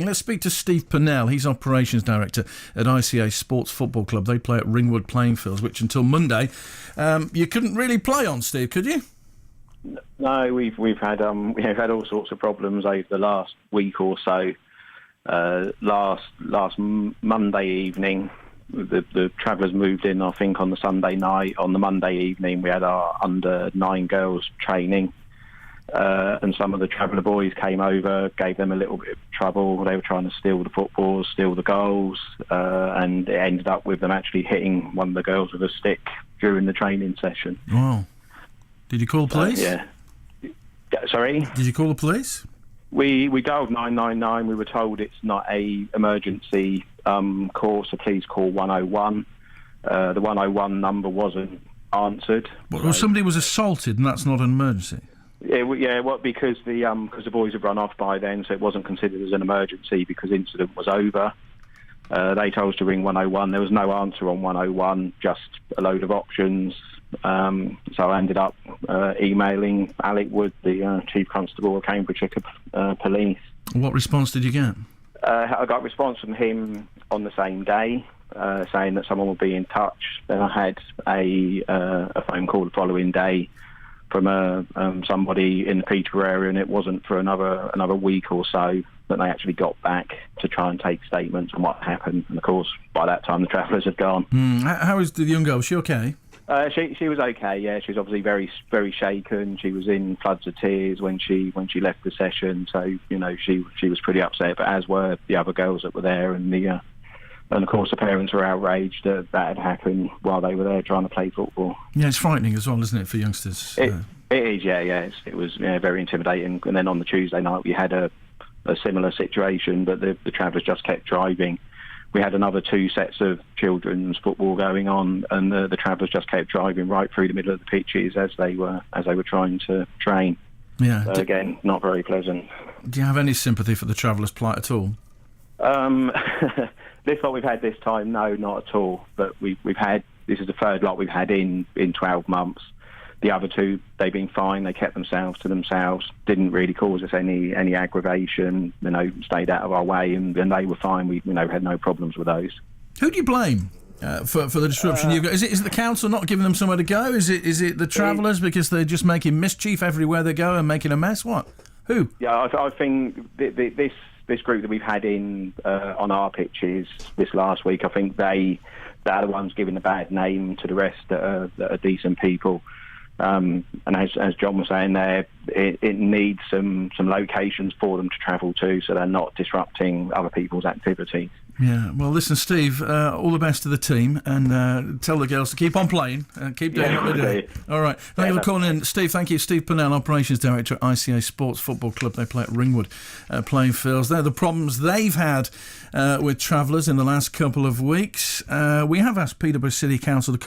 Let's speak to Steve Purnell. He's Operations Director at ICA Sports Football Club. They play at Ringwood Playing Fields, which until Monday you couldn't really play on, Steve, could you? No, we've had all sorts of problems over the last week or so. Last Monday evening, the Travellers moved in, I think, on the Sunday night. On the Monday evening, we had our under-9 girls training. And some of the Traveller boys came over, gave them a little bit of trouble. They were trying to steal the footballs, steal the goals, and it ended up with them actually hitting one of the girls with a stick during the training session. Wow. Did you call the police? Yeah. Sorry? Did you call the police? We dialed 999. We were told it's not a emergency call, so please call 101. The 101 number wasn't answered. Well, somebody was assaulted, and that's not an emergency. Because the boys had run off by then, so it wasn't considered as an emergency because the incident was over. They told us to ring 101. There was no answer on 101, just a load of options. So I ended up emailing Alec Wood, the Chief Constable of Cambridgeshire Police. What response did you get? I got a response from him on the same day, saying that someone would be in touch. Then I had a phone call the following day from somebody in the Peterborough area, and it wasn't for another week or so that they actually got back to try and take statements on what happened. And of course, by that time, the Travellers had gone. How is the young girl? Was she okay? She was okay. Yeah, she was obviously very, very shaken. She was in floods of tears when she left the session. So she was pretty upset, but as were the other girls that were there, and of course the parents were outraged that had happened while they were there trying to play football. Yeah, it's frightening as well, isn't it, for youngsters? It is, yeah. It was very intimidating. And then on the Tuesday night we had a similar situation, but the Travellers just kept driving. We had another 2 sets of children's football going on, and the Travellers just kept driving right through the middle of the pitches as they were trying to train. Yeah. So again, not very pleasant. Do you have any sympathy for the Travellers' plight at all? This lot we've had this time, no, not at all. But we've had, this is the third lot we've had in 12 months. The other 2, they've been fine. They kept themselves to themselves, didn't really cause us any aggravation. Stayed out of our way, and they were fine. We had no problems with those. Who do you blame for the disruption you've got? Is it the council not giving them somewhere to go? Is it the Travellers because they're just making mischief everywhere they go and making a mess? What? Who? Yeah, I think this group that we've had in on our pitches this last week, I think they're the ones giving a bad name to the rest that are decent people. And as John was saying there, it needs some locations for them to travel to, so they're not disrupting other people's activities. Yeah, well, listen, Steve, all the best to the team, and tell the girls to keep on playing, keep doing what they're doing. All right, thank you for calling in. Steve, thank you. Steve Purnell, Operations Director at ICA Sports Football Club. They play at Ringwood Playing Fields. They're the problems they've had with Travellers in the last couple of weeks. We have asked Peterborough City Council to come